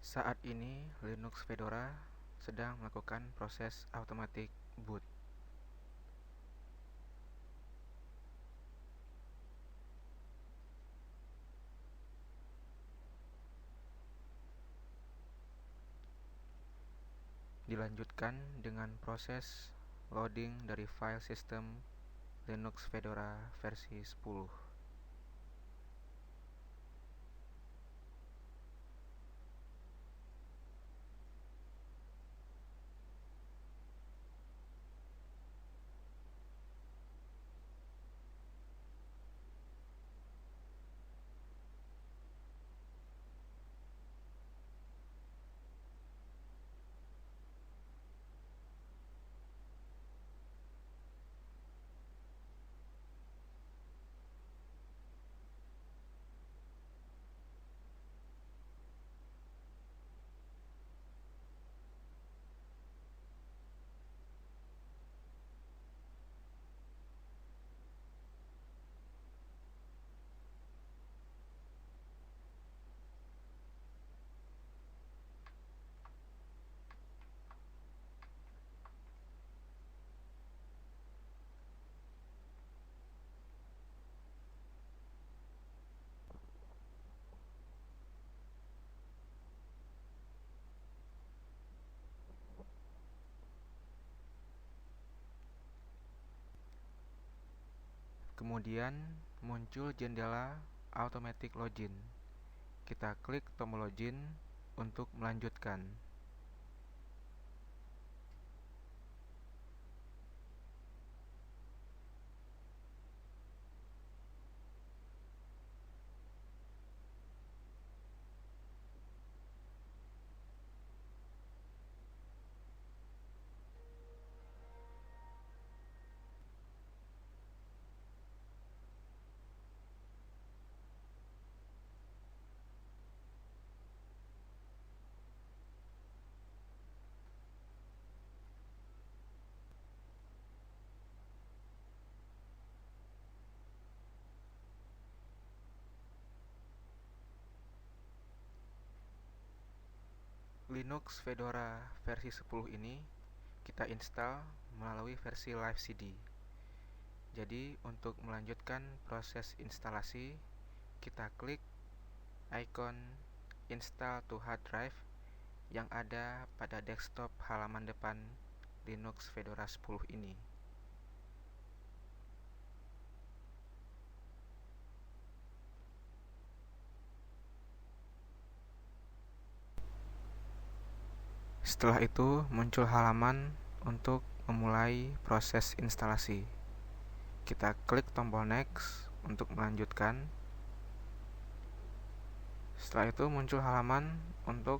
Saat ini Linux Fedora sedang melakukan proses automatic boot. Dilanjutkan dengan proses loading dari file system Linux Fedora versi 10. Kemudian muncul jendela automatic login. Kita klik tombol login untuk melanjutkan. Linux Fedora versi 10 ini kita install melalui versi Live CD. Jadi untuk melanjutkan proses instalasi, kita klik icon install to hard drive yang ada pada desktop halaman depan Linux Fedora 10 ini. Setelah itu muncul halaman untuk memulai proses instalasi. Kita klik tombol next untuk melanjutkan. Setelah itu muncul halaman untuk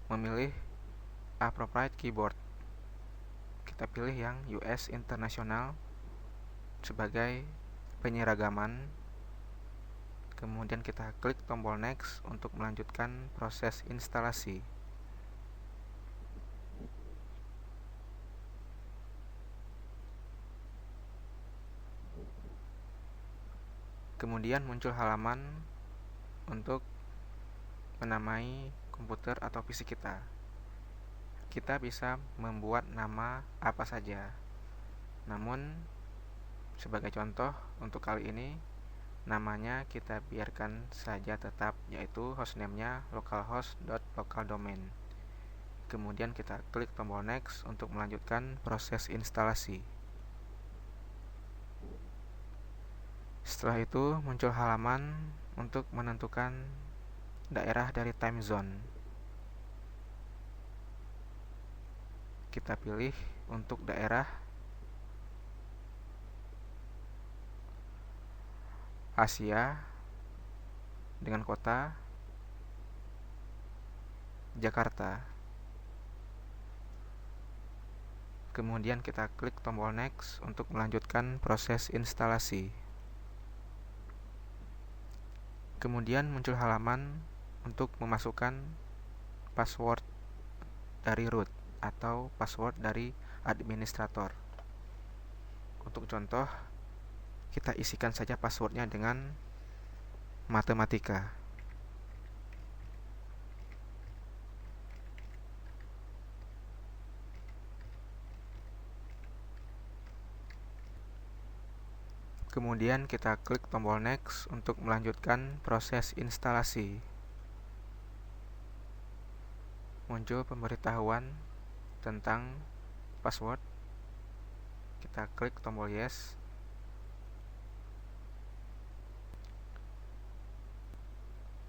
memilih appropriate keyboard. Kita pilih yang US International sebagai penyeragaman. Kemudian kita klik tombol next untuk melanjutkan proses instalasi. Kemudian muncul halaman untuk menamai komputer atau PC kita. Kita bisa membuat nama apa saja. Namun sebagai contoh untuk kali ini namanya kita biarkan saja tetap, yaitu hostname-nya localhost.localdomain. Kemudian kita klik tombol next untuk melanjutkan proses instalasi. Setelah itu muncul halaman untuk menentukan daerah dari time zone. Kita pilih untuk daerah Asia dengan kota Jakarta. Kemudian kita klik tombol next untuk melanjutkan proses instalasi. Kemudian muncul halaman untuk memasukkan password dari root atau password dari administrator. Untuk contoh, kita isikan saja passwordnya dengan matematika. Kemudian kita klik tombol next untuk melanjutkan proses instalasi. Muncul pemberitahuan tentang password. Kita klik tombol yes.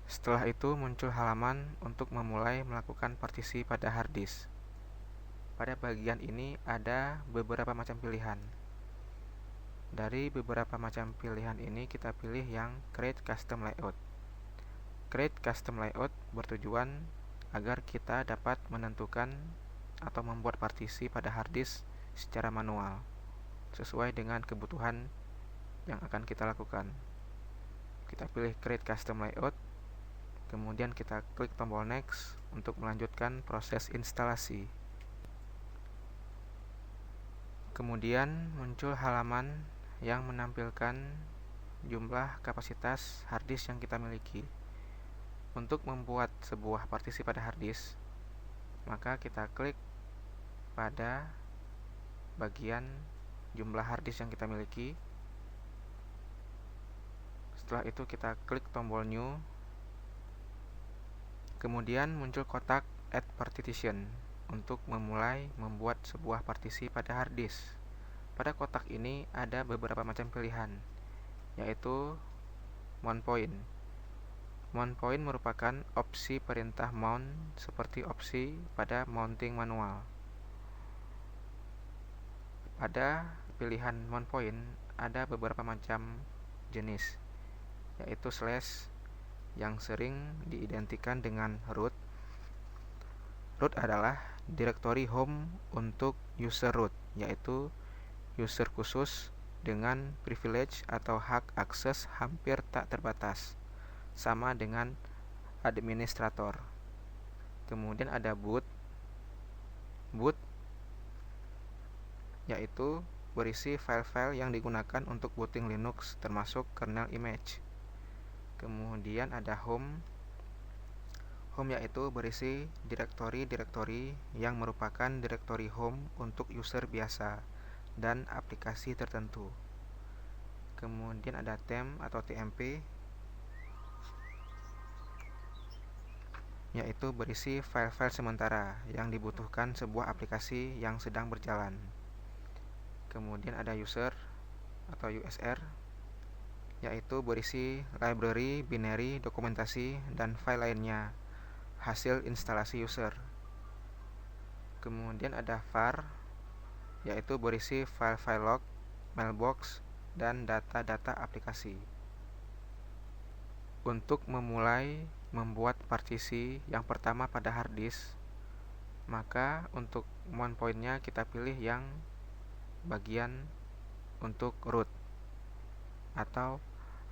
Setelah itu muncul halaman untuk memulai melakukan partisi pada hard disk. Pada bagian ini ada beberapa macam pilihan. Dari beberapa macam pilihan ini kita pilih yang Create Custom Layout. Create Custom Layout bertujuan agar kita dapat menentukan atau membuat partisi pada hard disk secara manual sesuai dengan kebutuhan yang akan kita lakukan. Kita pilih Create Custom Layout, kemudian kita klik tombol next untuk melanjutkan proses instalasi. Kemudian muncul halaman yang menampilkan jumlah kapasitas hard disk yang kita miliki. Untuk membuat sebuah partisi pada hard disk, maka kita klik pada bagian jumlah hard disk yang kita miliki. Setelah itu kita klik tombol new. Kemudian muncul kotak Add Partition untuk memulai membuat sebuah partisi pada hard disk. Pada kotak ini ada beberapa macam pilihan, yaitu mount point. Mount point merupakan opsi perintah mount seperti opsi pada mounting manual. Pada pilihan mount point ada beberapa macam jenis, yaitu slash yang sering diidentikan dengan root. Root adalah direktori home untuk user root, yaitu user khusus dengan privilege atau hak akses hampir tak terbatas, sama dengan administrator. Kemudian ada boot. Boot yaitu berisi file-file yang digunakan untuk booting Linux termasuk kernel image. Kemudian ada home. Home yaitu berisi direktori-direktori yang merupakan direktori home untuk user biasa dan aplikasi tertentu. Kemudian ada temp atau tmp, yaitu berisi file-file sementara yang dibutuhkan sebuah aplikasi yang sedang berjalan. Kemudian ada user atau usr, yaitu berisi library, binary, dokumentasi, dan file lainnya hasil instalasi user. Kemudian ada var, yaitu berisi file-file log, mailbox, dan data-data aplikasi. Untuk memulai membuat partisi yang pertama pada hard disk, maka untuk mount point-nya kita pilih yang bagian untuk root atau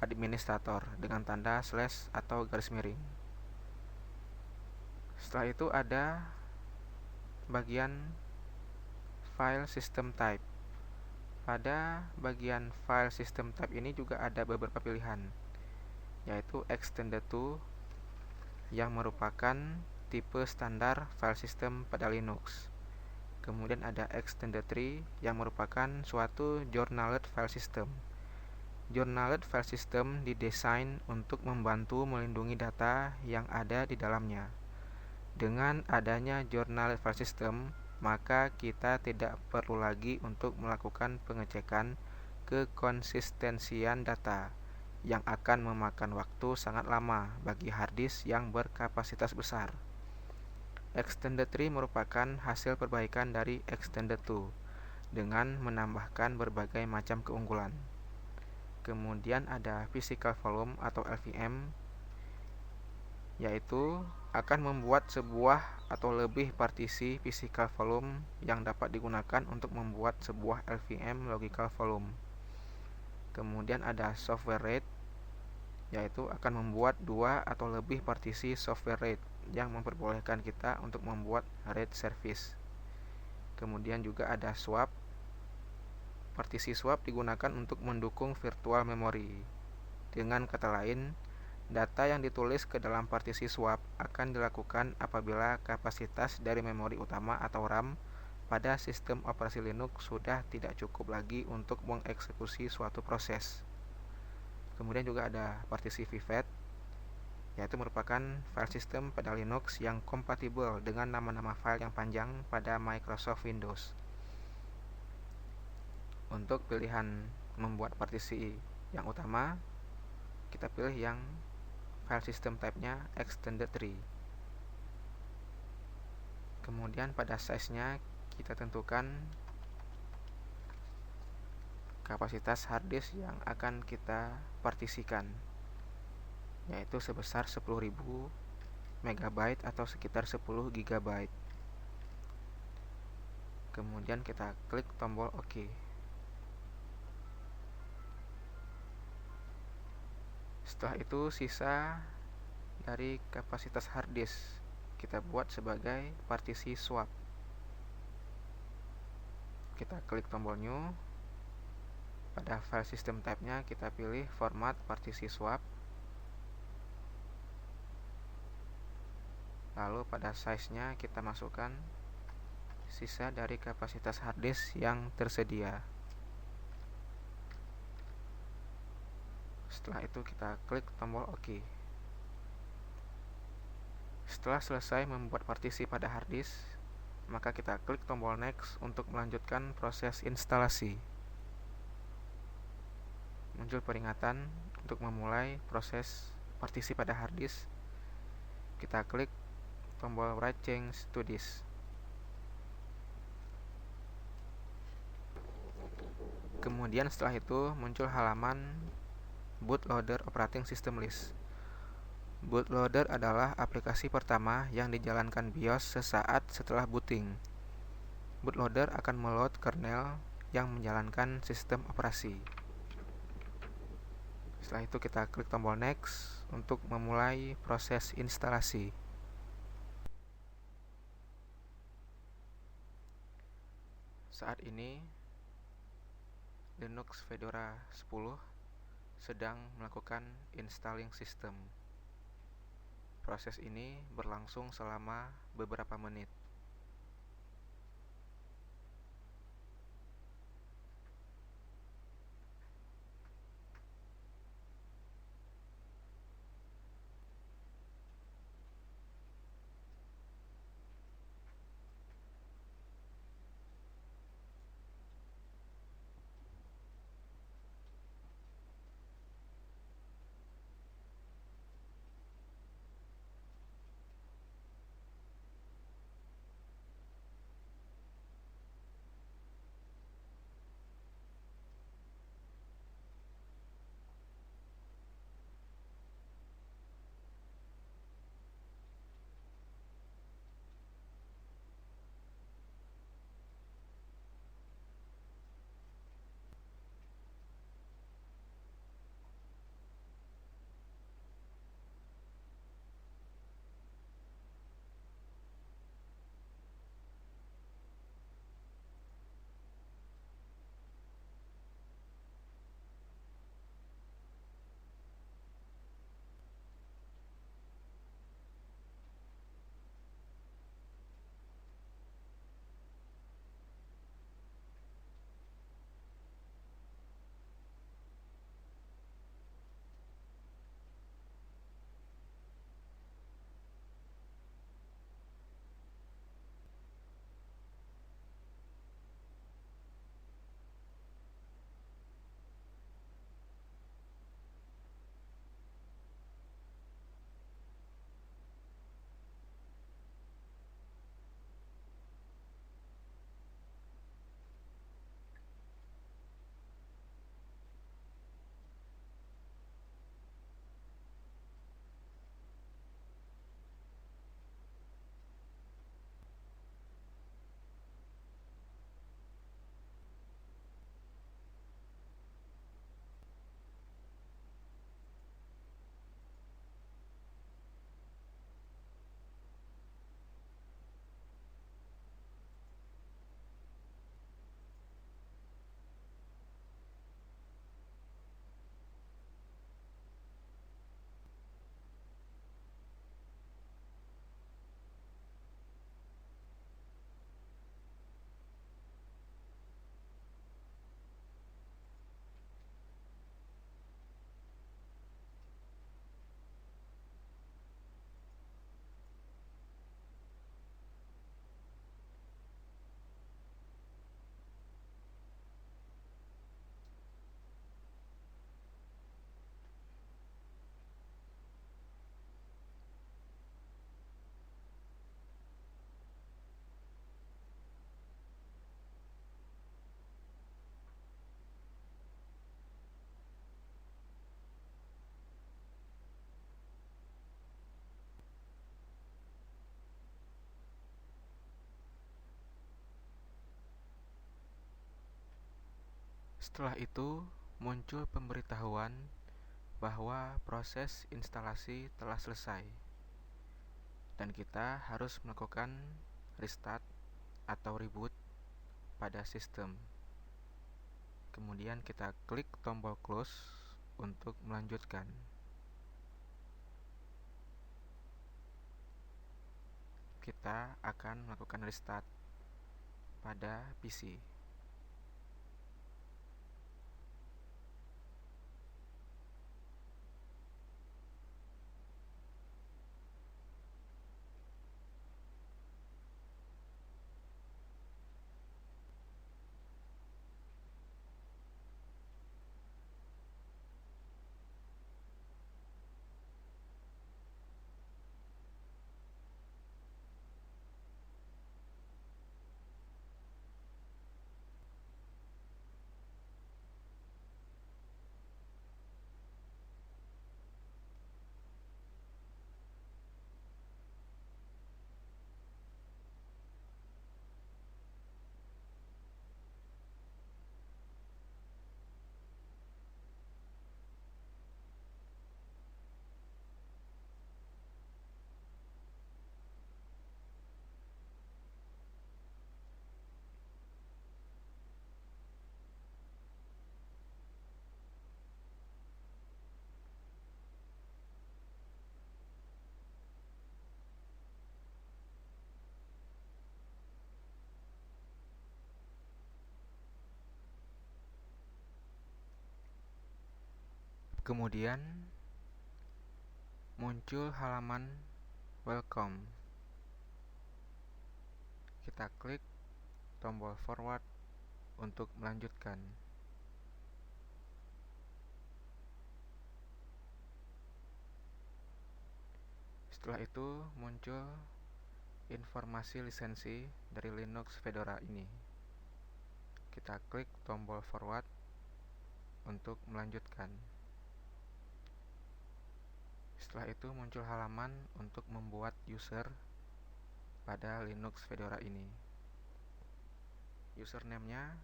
administrator dengan tanda slash atau garis miring. Setelah itu ada bagian file system type. Pada bagian file system type ini juga ada beberapa pilihan, yaitu extended to yang merupakan tipe standar file system pada Linux. Kemudian ada extended tree yang merupakan suatu journaled file system. Journaled file system didesain untuk membantu melindungi data yang ada di dalamnya. Dengan adanya journaled file system, maka kita tidak perlu lagi untuk melakukan pengecekan kekonsistensian data yang akan memakan waktu sangat lama bagi hard disk yang berkapasitas besar. Extended tree merupakan hasil perbaikan dari extended to dengan menambahkan berbagai macam keunggulan. Kemudian ada physical volume atau LVM, yaitu akan membuat sebuah atau lebih partisi physical volume yang dapat digunakan untuk membuat sebuah LVM logical volume. Kemudian ada software RAID, yaitu akan membuat 2 atau lebih partisi software RAID yang memperbolehkan kita untuk membuat RAID service. Kemudian juga ada swap. Partisi swap digunakan untuk mendukung virtual memory. Dengan kata lain, data yang ditulis ke dalam partisi swap akan dilakukan apabila kapasitas dari memori utama atau RAM pada sistem operasi Linux sudah tidak cukup lagi untuk mengeksekusi suatu proses. Kemudian juga ada partisi VVET, yaitu merupakan file system pada Linux yang kompatibel dengan nama-nama file yang panjang pada Microsoft Windows. Untuk pilihan membuat partisi yang utama, kita pilih yang file system type-nya extended tree. Kemudian pada size-nya kita tentukan kapasitas hard disk yang akan kita partisikan, yaitu sebesar 10.000 MB atau sekitar 10 GB. Kemudian kita klik tombol OK. Setelah itu sisa dari kapasitas hard disk kita buat sebagai partisi swap. Kita klik tombol new. Pada file system type-nya kita pilih format partisi swap. Lalu pada size-nya kita masukkan sisa dari kapasitas hard disk yang tersedia. Setelah itu kita klik tombol OK. Setelah selesai membuat partisi pada hard disk, maka kita klik tombol next untuk melanjutkan proses instalasi. Muncul peringatan untuk memulai proses partisi pada hard disk. Kita klik tombol write change to disk. Kemudian setelah itu muncul halaman bootloader operating system list. Bootloader adalah aplikasi pertama yang dijalankan BIOS sesaat setelah booting. Bootloader akan meload kernel yang menjalankan sistem operasi. Setelah itu kita klik tombol next untuk memulai proses instalasi. Saat ini Linux Fedora 10 sedang melakukan installing system. Proses ini berlangsung selama beberapa menit. Setelah itu, muncul pemberitahuan bahwa proses instalasi telah selesai dan kita harus melakukan restart atau reboot pada sistem. Kemudian kita klik tombol close untuk melanjutkan. Kita akan melakukan restart pada PC. Kemudian muncul halaman welcome. Kita klik tombol forward untuk melanjutkan. Setelah itu muncul informasi lisensi dari Linux Fedora ini. Kita klik tombol forward untuk melanjutkan. Setelah itu muncul halaman untuk membuat user pada Linux Fedora ini. Username-nya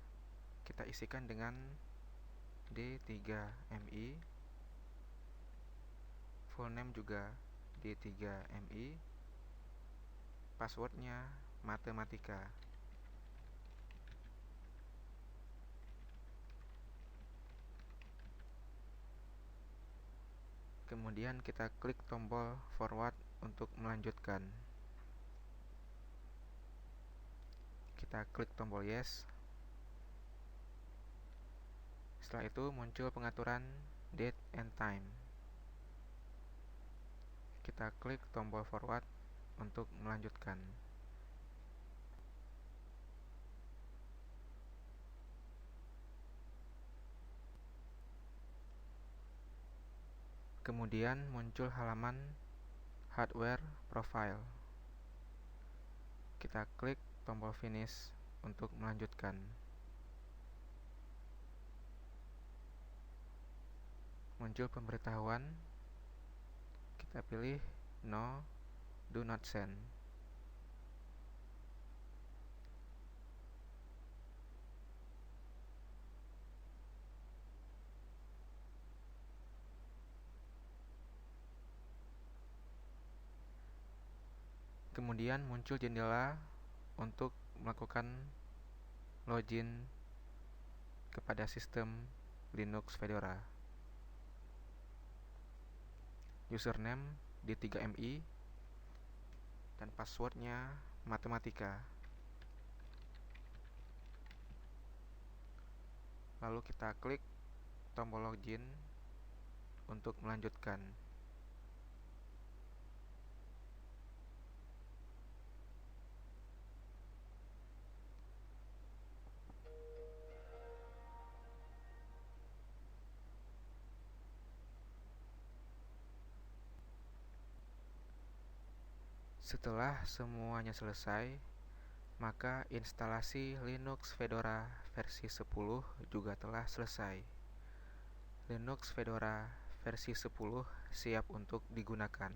kita isikan dengan D3MI, full name juga D3MI, passwordnya matematika. Kemudian kita klik tombol forward untuk melanjutkan. Kita klik tombol yes. Setelah itu muncul pengaturan date and time. Kita klik tombol forward untuk melanjutkan. Kemudian muncul halaman hardware profile. Kita klik tombol finish untuk melanjutkan. Muncul pemberitahuan. Kita pilih no, do not send. Kemudian muncul jendela untuk melakukan login kepada sistem Linux Fedora. Username D3MI dan passwordnya matematika. Lalu kita klik tombol login untuk melanjutkan. Setelah semuanya selesai, maka instalasi Linux Fedora versi 10 juga telah selesai. Linux Fedora versi 10 siap untuk digunakan.